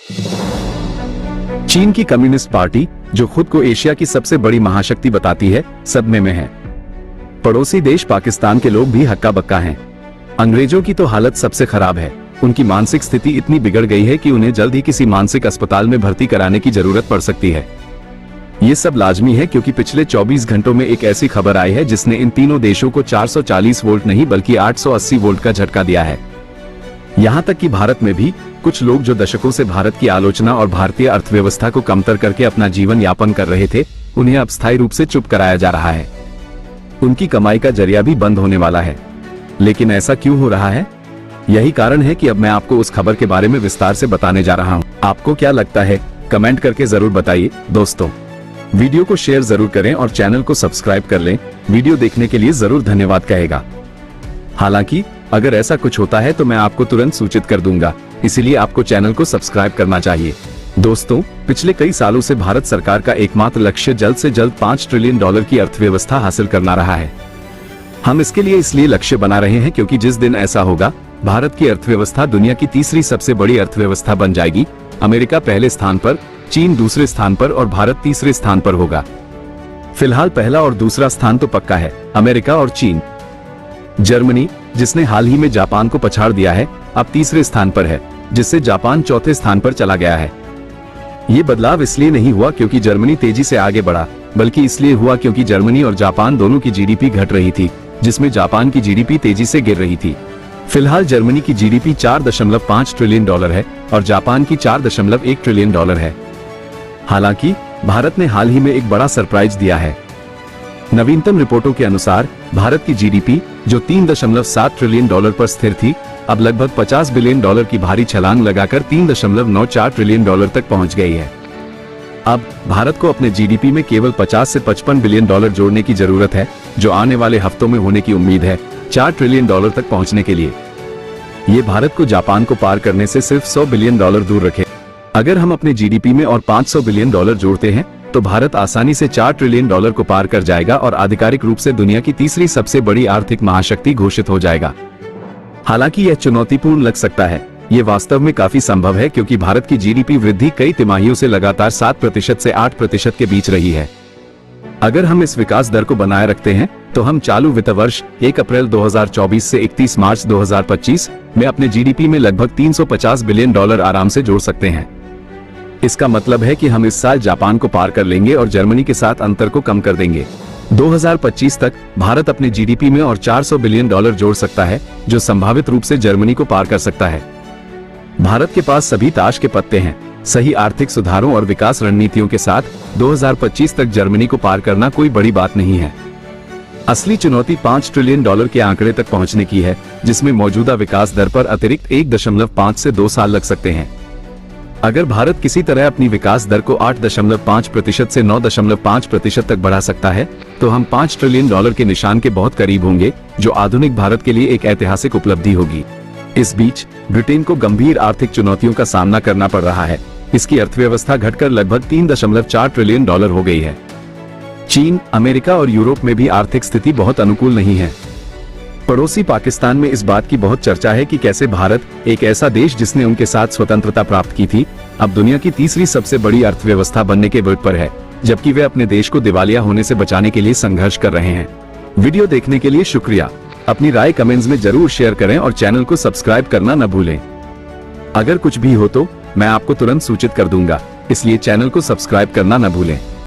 चीन की communist party, जो खुद को एशिया की सबसे बड़ी महाशक्ति बताती है, सदमे में है। पड़ोसी देश पाकिस्तान के लोग भी हक्का बक्का हैं। अंग्रेजों की तो हालत सबसे खराब है। उनकी मानसिक स्थिति इतनी बिगड़ गई है कि उन्हें जल्द ही किसी मानसिक अस्पताल में भर्ती कराने की जरूरत पड़ सकती है। ये सब लाजमी है क्योंकि पिछले 24 घंटों में एक ऐसी खबर आई है जिसने इन तीनों देशों को 440 वोल्ट नहीं बल्कि 880 वोल्ट का झटका दिया है। यहाँ तक कि भारत में भी कुछ लोग जो दशकों से भारत की आलोचना और भारतीय अर्थव्यवस्था को कमतर करके अपना जीवन यापन कर रहे थे, उन्हें अब स्थायी रूप से चुप कराया जा रहा है। उनकी कमाई का जरिया भी बंद होने वाला है। लेकिन ऐसा क्यों हो रहा है? यही कारण है कि अब मैं आपको उस खबर के बारे में विस्तार से बताने जा रहा हूँ। आपको क्या लगता है? कमेंट करके जरूर बताइए। दोस्तों, वीडियो को शेयर जरूर करें और चैनल को सब्सक्राइब कर लें। वीडियो देखने के लिए जरूर धन्यवाद कहेगा। हालांकि अगर ऐसा कुछ होता है तो मैं आपको तुरंत सूचित कर दूंगा, इसीलिए आपको चैनल को सब्सक्राइब करना चाहिए। दोस्तों, पिछले कई सालों से भारत सरकार का एकमात्र लक्ष्य जल्द से जल्द $5 ट्रिलियन की अर्थव्यवस्था हासिल करना रहा है। हम इसके लिए इसलिए लक्ष्य बना रहे हैं क्योंकि जिस दिन ऐसा होगा, भारत की अर्थव्यवस्था दुनिया की तीसरी सबसे बड़ी अर्थव्यवस्था बन जाएगी। अमेरिका पहले स्थान पर, चीन दूसरे स्थान पर और भारत तीसरे स्थान पर होगा। फिलहाल पहला और दूसरा स्थान तो पक्का है, अमेरिका और चीन। जर्मनी, जिसने हाल ही में जापान को पछाड़ दिया है, अब तीसरे स्थान पर है, जिससे जापान चौथे स्थान पर चला गया है। ये बदलाव इसलिए नहीं हुआ क्योंकि जर्मनी तेजी से आगे बढ़ा, बल्कि इसलिए हुआ क्योंकि जर्मनी और जापान दोनों की जीडीपी घट रही थी, जिसमें जापान की जीडीपी तेजी से गिर रही थी। फिलहाल जर्मनी की जीडीपी $4.5 ट्रिलियन है और जापान की $4.1 ट्रिलियन है। हालांकि भारत ने हाल ही में एक बड़ा सरप्राइज दिया है। नवीनतम रिपोर्टों के अनुसार भारत की जीडीपी, जो $3.7 ट्रिलियन पर स्थिर थी, अब लगभग $50 बिलियन की भारी छलांग लगाकर $3.94 ट्रिलियन तक पहुंच गई है। अब भारत को अपने जीडीपी में केवल 50 से 55 बिलियन डॉलर जोड़ने की जरूरत है, जो आने वाले हफ्तों में होने की उम्मीद है, $4 ट्रिलियन तक पहुंचने के लिए। ये भारत को जापान को पार करने से सिर्फ $100 बिलियन दूर रखे। अगर हम अपने जीडीपी में और $500 बिलियन जोड़ते हैं तो भारत आसानी से $4 ट्रिलियन को पार कर जाएगा और आधिकारिक रूप से दुनिया की तीसरी सबसे बड़ी आर्थिक महाशक्ति घोषित हो जाएगा। हालांकि यह चुनौतीपूर्ण लग सकता है, ये वास्तव में काफी संभव है क्योंकि भारत की जीडीपी वृद्धि कई तिमाहियों से लगातार 7% से 8% के बीच रही है। अगर हम इस विकास दर को बनाए रखते हैं तो हम चालू वित्त वर्ष 1 अप्रैल 2024 से 31 मार्च 2025 में अपने जीडीपी में लगभग $350 बिलियन आराम से जोड़ सकते हैं। इसका मतलब है कि हम इस साल जापान को पार कर लेंगे और जर्मनी के साथ अंतर को कम कर देंगे। 2025 तक भारत अपने जीडीपी में और $400 बिलियन जोड़ सकता है, जो संभावित रूप से जर्मनी को पार कर सकता है। भारत के पास सभी ताश के पत्ते हैं। सही आर्थिक सुधारों और विकास रणनीतियों के साथ 2025 तक जर्मनी को पार करना कोई बड़ी बात नहीं है। असली चुनौती $5 ट्रिलियन के आंकड़े तक पहुंचने की है, जिसमें मौजूदा विकास दर पर अतिरिक्त 1.5 से 2 साल लग सकते हैं। अगर भारत किसी तरह अपनी विकास दर को 8.5% से 9.5% तक बढ़ा सकता है, तो हम $5 ट्रिलियन के निशान के बहुत करीब होंगे, जो आधुनिक भारत के लिए एक ऐतिहासिक उपलब्धि होगी। इस बीच ब्रिटेन को गंभीर आर्थिक चुनौतियों का सामना करना पड़ रहा है। इसकी अर्थव्यवस्था घटकर लगभग $3.4 ट्रिलियन हो गई है। चीन, अमेरिका और यूरोप में भी आर्थिक स्थिति बहुत अनुकूल नहीं है। पड़ोसी पाकिस्तान में इस बात की बहुत चर्चा है कि कैसे भारत, एक ऐसा देश जिसने उनके साथ स्वतंत्रता प्राप्त की थी, अब दुनिया की तीसरी सबसे बड़ी अर्थव्यवस्था बनने के वर्ग पर है, जबकि वे अपने देश को दिवालिया होने से बचाने के लिए संघर्ष कर रहे हैं। वीडियो देखने के लिए शुक्रिया। अपनी राय कमेंट्स में जरूर शेयर करें और चैनल को सब्सक्राइब करना न भूलें। अगर कुछ भी हो तो मैं आपको तुरंत सूचित कर दूंगा, इसलिए चैनल को सब्सक्राइब करना न भूलें।